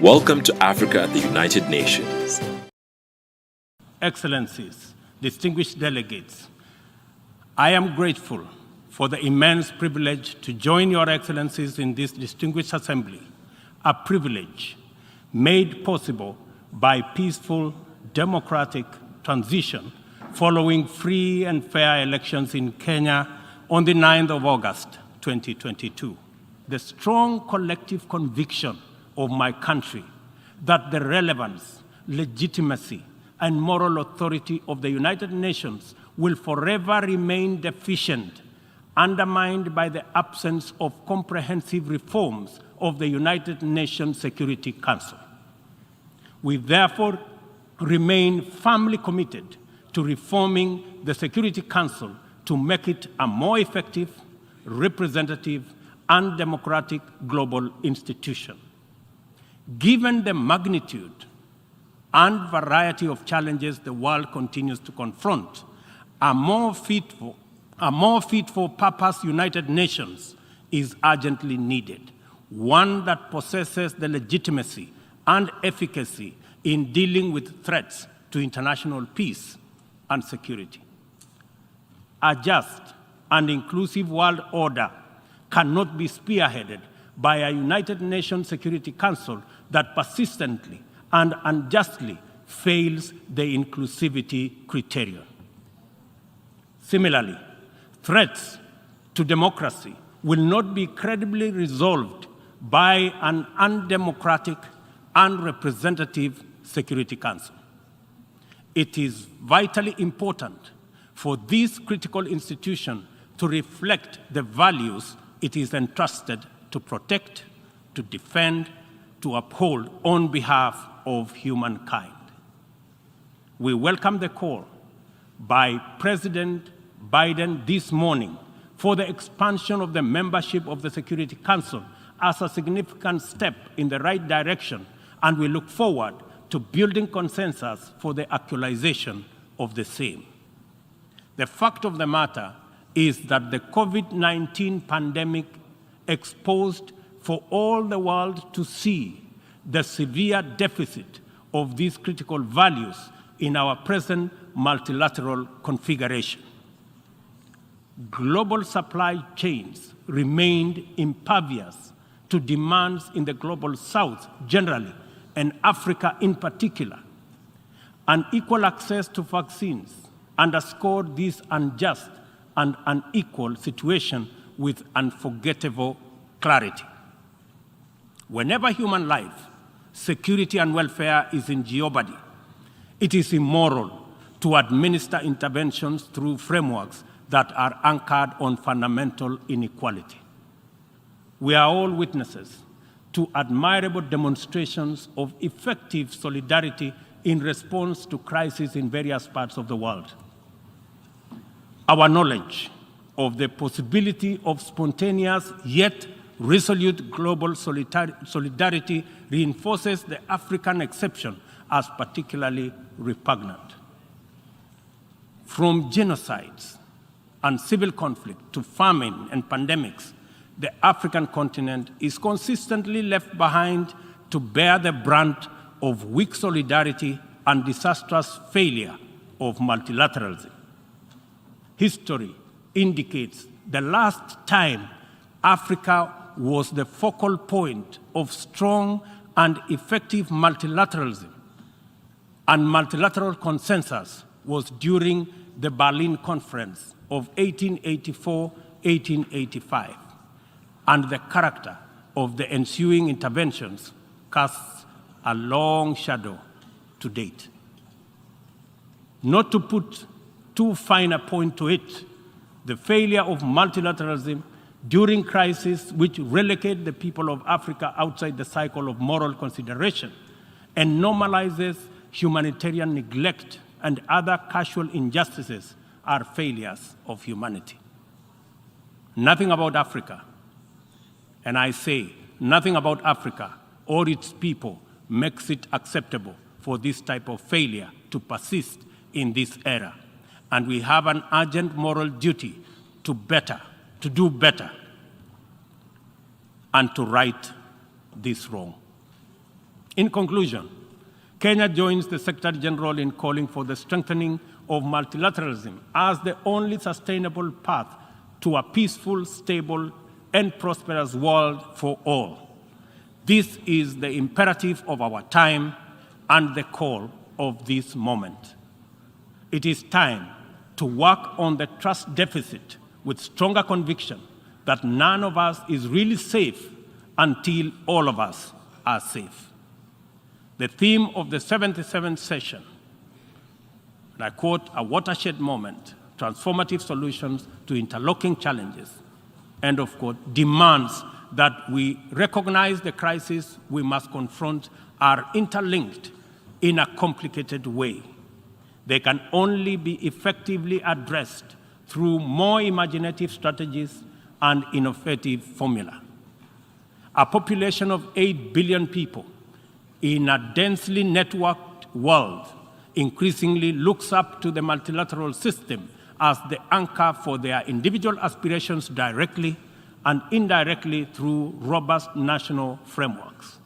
Welcome to Africa at the United Nations. Excellencies, distinguished delegates, I am grateful for the immense privilege to join Your Excellencies in this distinguished assembly, a privilege made possible by peaceful, democratic transition following free and fair elections in Kenya on the 9th of August, 2022. The strong collective conviction of my country that the relevance, legitimacy, and moral authority of the United Nations will forever remain deficient, undermined by the absence of comprehensive reforms of the United Nations Security Council. We therefore remain firmly committed to reforming the Security Council to make it a more effective, representative, and democratic global institution. Given the magnitude and variety of challenges the world continues to confront, a more fit for purpose United Nations is urgently needed, one that possesses the legitimacy and efficacy in dealing with threats to international peace and security. A just and inclusive world order cannot be spearheaded by a United Nations Security Council that persistently and unjustly fails the inclusivity criterion. Similarly, threats to democracy will not be credibly resolved by an undemocratic and representative Security Council. It is vitally important for this critical institution to reflect the values it is entrusted to protect, to defend, to uphold on behalf of humankind. We welcome the call by President Biden this morning for the expansion of the membership of the Security Council as a significant step in the right direction, and we look forward to building consensus for the actualization of the same. The fact of the matter is that the COVID-19 pandemic exposed for all the world to see the severe deficit of these critical values in our present multilateral configuration. Global supply chains remained impervious to demands in the global south generally, and Africa in particular. Unequal access to vaccines underscored this unjust and unequal situation with unforgettable clarity. Whenever human life, security, and welfare is in jeopardy, it is immoral to administer interventions through frameworks that are anchored on fundamental inequality. We are all witnesses to admirable demonstrations of effective solidarity in response to crises in various parts of the world. Our knowledge of the possibility of spontaneous yet resolute global solidarity reinforces the African exception as particularly repugnant. From genocides and civil conflict to famine and pandemics, the African continent is consistently left behind to bear the brunt of weak solidarity and disastrous failure of multilateralism. History indicates the last time Africa was the focal point of strong and effective multilateralism and multilateral consensus was during the Berlin Conference of 1884-1885, and the character of the ensuing interventions casts a long shadow to date. Not to put too fine a point to it, the failure of multilateralism during crises which relegate the people of Africa outside the cycle of moral consideration and normalizes humanitarian neglect and other casual injustices are failures of humanity. Nothing about Africa, and I say nothing about Africa or its people makes it acceptable for this type of failure to persist in this era. And we have an urgent moral duty to do better, and to right this wrong. In conclusion, Kenya joins the Secretary General in calling for the strengthening of multilateralism as the only sustainable path to a peaceful, stable, and prosperous world for all. This is the imperative of our time and the call of this moment. It is time to work on the trust deficit with stronger conviction that none of us is really safe until all of us are safe. The theme of the 77th session, and I quote, "a watershed moment, transformative solutions to interlocking challenges," end of quote, demands that we recognize the crises we must confront are interlinked in a complicated way. They can only be effectively addressed through more imaginative strategies and innovative formula. A population of 8 billion people in a densely networked world increasingly looks up to the multilateral system as the anchor for their individual aspirations directly and indirectly through robust national frameworks.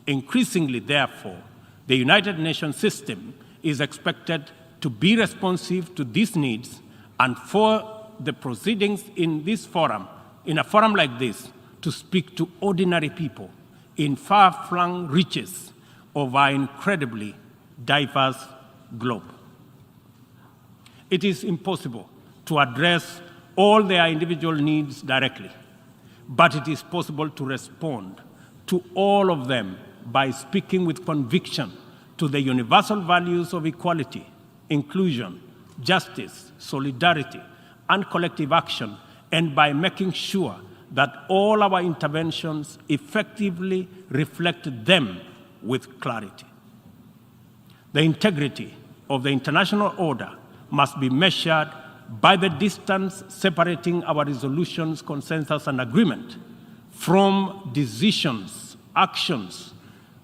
Increasingly, therefore, the United Nations system is expected to be responsive to these needs and for the proceedings in this forum, in a forum like this, to speak to ordinary people in far-flung reaches of our incredibly diverse globe. It is impossible to address all their individual needs directly, but it is possible to respond to all of them by speaking with conviction to the universal values of equality, inclusion, justice, solidarity, and collective action, and by making sure that all our interventions effectively reflect them with clarity. The integrity of the international order must be measured by the distance separating our resolutions, consensus, and agreement from decisions, actions,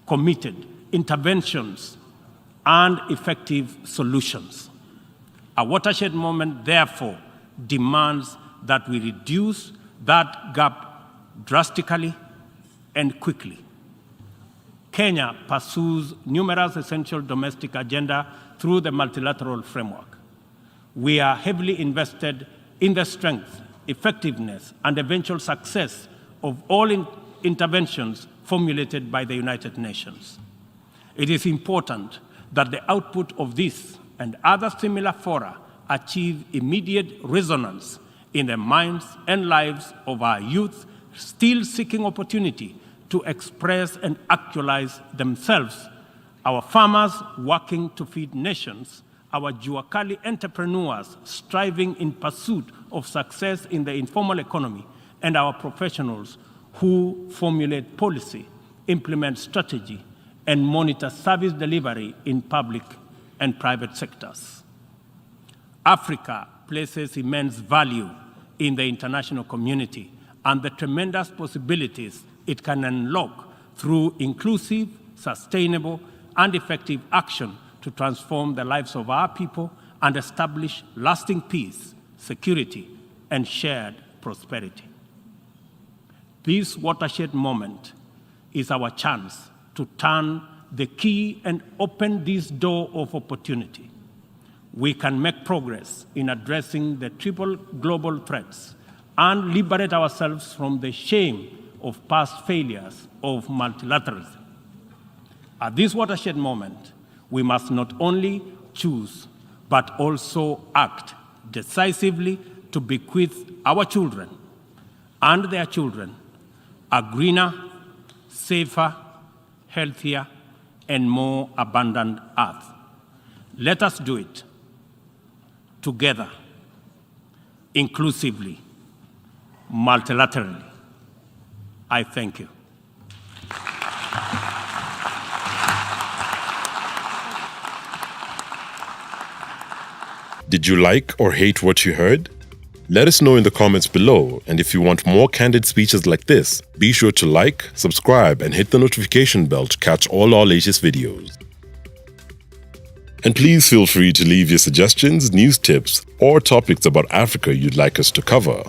committed interventions, and effective solutions. A watershed moment, therefore, demands that we reduce that gap drastically and quickly. Kenya pursues numerous essential domestic agenda through the multilateral framework. We are heavily invested in the strength, effectiveness, and eventual success of all interventions formulated by the United Nations. It is important that the output of this and other similar fora achieve immediate resonance in the minds and lives of our youth still seeking opportunity to express and actualize themselves, our farmers working to feed nations, our Juakali entrepreneurs striving in pursuit of success in the informal economy, and our professionals who formulate policy, implement strategy, and monitor service delivery in public and private sectors. Africa places immense value in the international community and the tremendous possibilities it can unlock through inclusive, sustainable, and effective action to transform the lives of our people and establish lasting peace, security, and shared prosperity. This watershed moment is our chance to turn the key and open this door of opportunity. We can make progress in addressing the triple global threats and liberate ourselves from the shame of past failures of multilateralism. At this watershed moment, we must not only choose, but also act decisively to bequeath our children and their children a greener, safer, healthier, and more abundant earth. Let us do it together, inclusively, multilaterally. I thank you. Did you like or hate what you heard? Let us know in the comments below, and if you want more candid speeches like this, be sure to like, subscribe, and hit the notification bell to catch all our latest videos. And please feel free to leave your suggestions, news tips, or topics about Africa you'd like us to cover.